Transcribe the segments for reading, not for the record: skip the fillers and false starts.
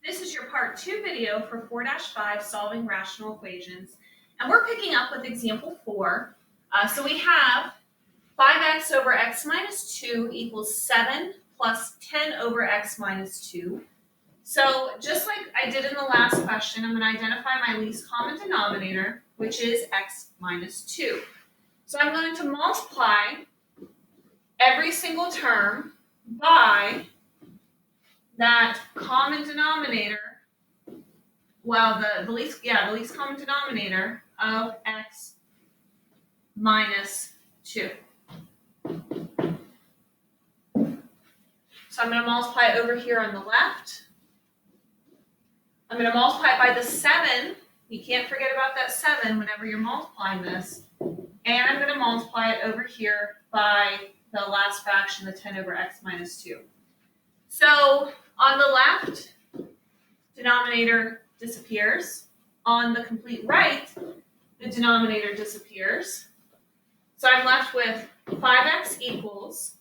This is your part 2 video for 4-5 solving rational equations. And we're picking up with example 4. So we have 5x over x minus 2 equals 7 plus 10 over x minus 2. So just like I did in the last question, I'm going to identify my least common denominator, which is x minus 2. So I'm going to multiply every single term by that common denominator, well, the least common denominator of x minus 2. So I'm going to multiply over here on the left. I'm going to multiply it by the 7. You can't forget about that 7 whenever you're multiplying this. And I'm going to multiply it over here by the last fraction, the 10 over x minus 2. So on the left, denominator disappears. On the complete right, the denominator disappears. So I'm left with 5x equals.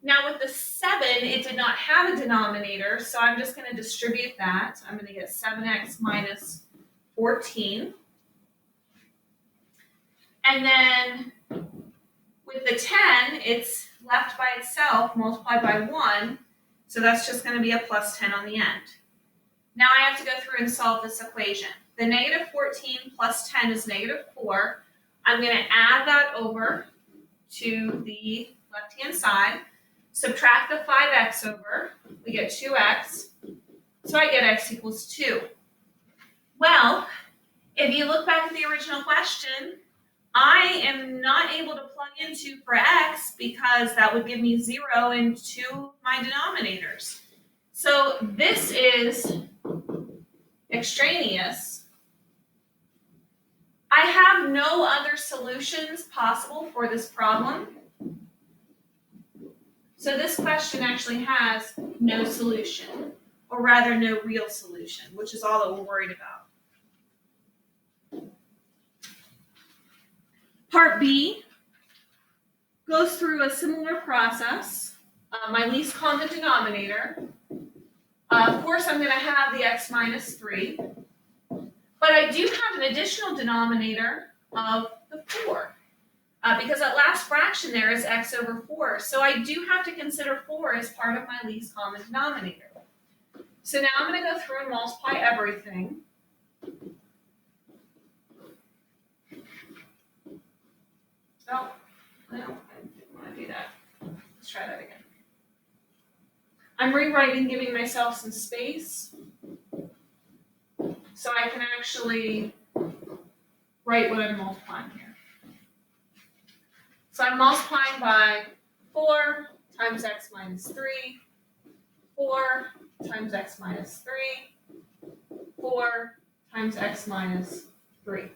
Now with the 7, it did not have a denominator, so I'm just going to distribute that. I'm going to get 7x minus 14. And then with the 10, it's left by itself, multiplied by 1. So that's just going to be a plus 10 on the end. Now I have to go through and solve this equation. The negative 14 plus 10 is negative 4. I'm going to add that over to the left-hand side. Subtract the 5x over. We get 2x. So I get x equals 2. Well, if you look back at the original question, I am not able to plug in 2 for x because that would give me 0 in 2 of my denominators. So this is extraneous. I have no other solutions possible for this problem. So this question actually has no solution, or rather no real solution, which is all that we're worried about. Part B goes through a similar process. My least common denominator. Of course, I'm going to have the x minus 3. But I do have an additional denominator of the 4. Because that last fraction there is x over 4. So I do have to consider 4 as part of my least common denominator. So now I'm going to go through and multiply everything. Oh, no, I didn't want to do that. Let's try that again. I'm rewriting, giving myself some space so I can actually write what I'm multiplying here. So I'm multiplying by 4 times x minus 3, 4 times x minus 3, 4 times x minus 3.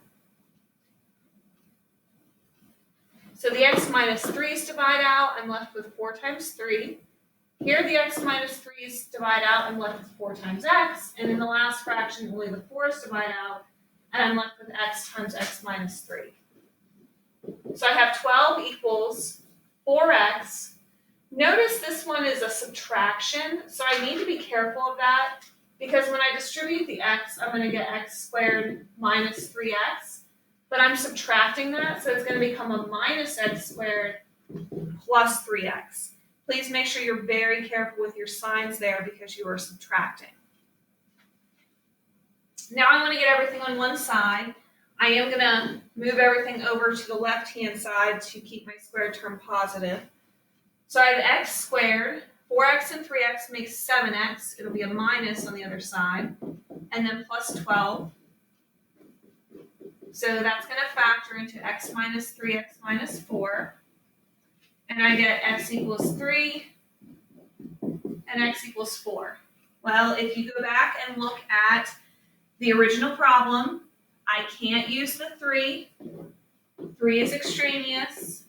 So the x minus 3's divide out, I'm left with 4 times 3. Here the x minus 3's divide out, I'm left with 4 times x. And in the last fraction, only the 4's divide out, and I'm left with x times x minus 3. So I have 12 equals 4x. Notice this one is a subtraction, so I need to be careful of that, because when I distribute the x, I'm going to get x squared minus 3x. But I'm subtracting that, so it's going to become a minus x squared plus 3x. Please make sure you're very careful with your signs there because you are subtracting. Now I want to get everything on one side. I am going to move everything over to the left-hand side to keep my squared term positive. So I have x squared. 4x and 3x makes 7x. It'll be a minus on the other side. And then plus 12. So that's going to factor into x minus 3, x minus 4. And I get x equals 3 and x equals 4. Well, if you go back and look at the original problem, I can't use the 3. 3 is extraneous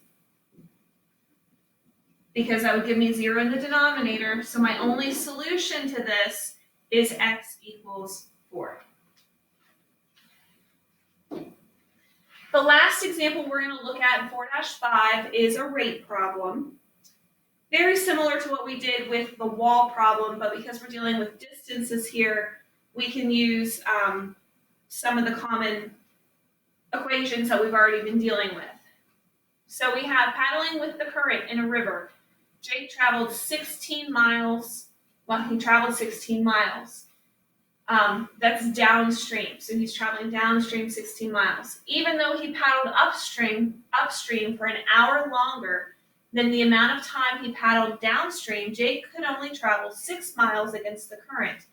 because that would give me 0 in the denominator. So my only solution to this is x equals 4. The last example we're going to look at in 4-5 is a rate problem. Very similar to what we did with the wall problem, but because we're dealing with distances here, we can use some of the common equations that we've already been dealing with. So we have paddling with the current in a river. Jake traveled 16 miles. Well, he traveled 16 miles. That's downstream. So he's traveling downstream 16 miles. Even though he paddled upstream for an hour longer than the amount of time he paddled downstream, Jake could only travel 6 miles against the current.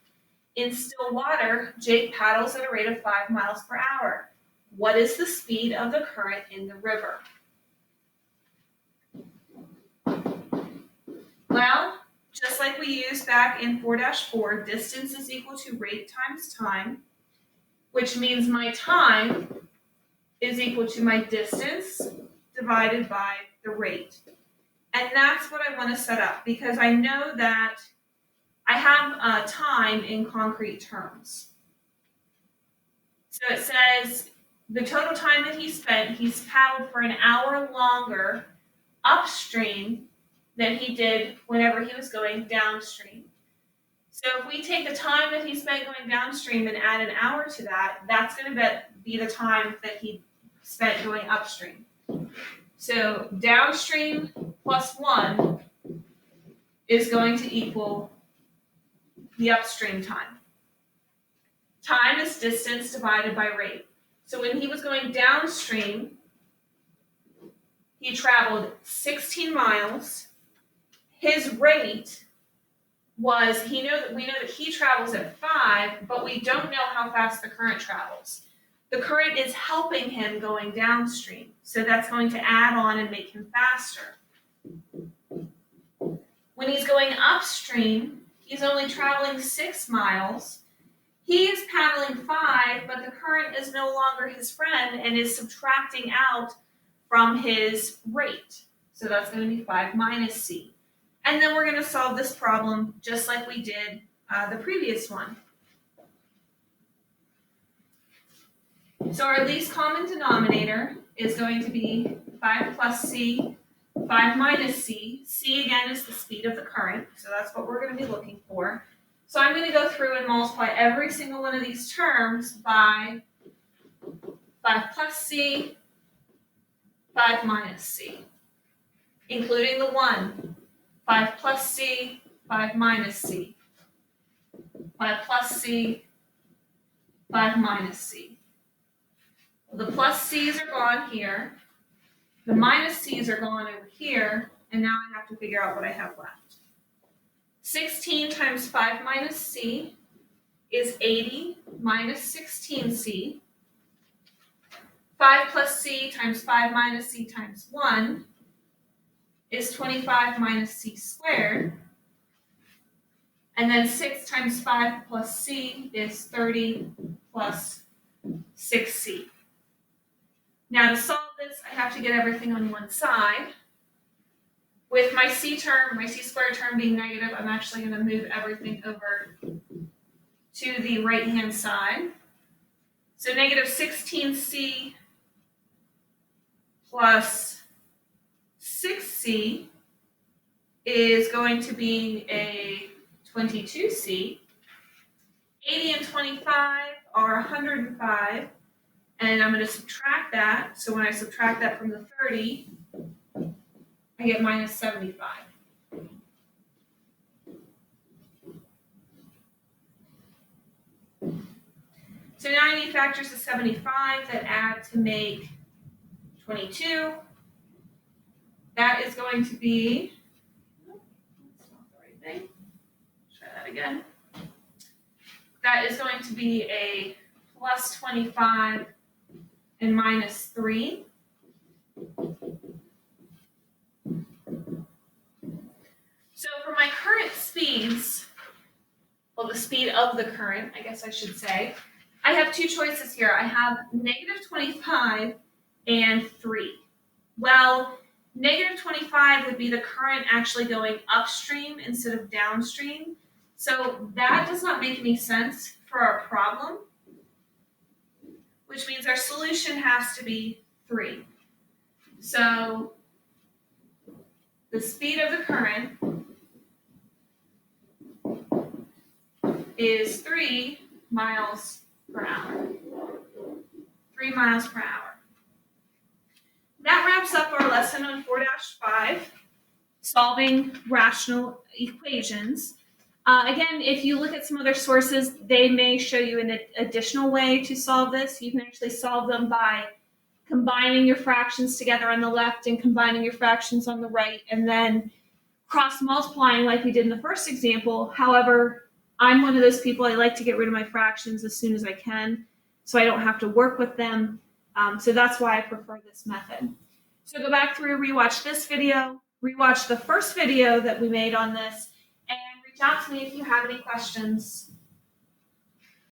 In still water, Jake paddles at a rate of 5 miles per hour. What is the speed of the current in the river? Well, just like we used back in 4-4, distance is equal to rate times time, which means my time is equal to my distance divided by the rate. And that's what I want to set up because I know that I have time in concrete terms. So it says the total time that he spent, he's paddled for an hour longer upstream than he did whenever he was going downstream. So if we take the time that he spent going downstream and add an hour to that, that's going to be the time that he spent going upstream. So downstream plus 1 is going to equal the upstream time. Time is distance divided by rate. So when he was going downstream, he traveled 16 miles. His rate was, we know that he travels at 5, but we don't know how fast the current travels. The current is helping him going downstream, so that's going to add on and make him faster. When he's going upstream, he's only traveling 6 miles. He is paddling 5, but the current is no longer his friend and is subtracting out from his rate. So that's going to be 5 minus c. And then we're going to solve this problem just like we did the previous one. So our least common denominator is going to be 5 plus c, 5 minus c. C again is the speed of the current, so that's what we're going to be looking for. So I'm going to go through and multiply every single one of these terms by 5 plus c, 5 minus c, including the 1. 5 plus c, 5 minus c. 5 plus c, 5 minus c. The plus c's are gone here. The minus c's are gone over here. And now I have to figure out what I have left. 16 times 5 minus c is 80 minus 16c. 5 plus c times 5 minus c times 1 is 25 minus c squared. And then 6 times 5 plus c is 30 plus 6c. Now to solve this, I have to get everything on one side. With my c squared term being negative, I'm actually going to move everything over to the right-hand side. So negative 16c plus 6c is going to be a 22c. 80 and 25 are 105, and I'm going to subtract that. So when I subtract that from the 30, I get minus 75. So now I need factors of 75 that add to make 22. That is going to be, that's not the right thing. Try that again. That is going to be a plus 25 and minus 3. So for my current speeds, well, the speed of the current, I guess I should say, I have two choices here. I have negative 25 and 3. Well, negative 25 would be the current actually going upstream instead of downstream. So that does not make any sense for our problem, which means our solution has to be 3. So the speed of the current is 3 miles per hour. 3 miles per hour. That wraps up our lesson on 4-5, solving rational equations. Again, if you look at some other sources, they may show you an additional way to solve this. You can actually solve them by combining your fractions together on the left and combining your fractions on the right, and then cross-multiplying like we did in the first example. However, I'm one of those people, I like to get rid of my fractions as soon as I can, so I don't have to work with them. So that's why I prefer this method. So go back through, rewatch this video, rewatch the first video that we made on this, and reach out to me if you have any questions.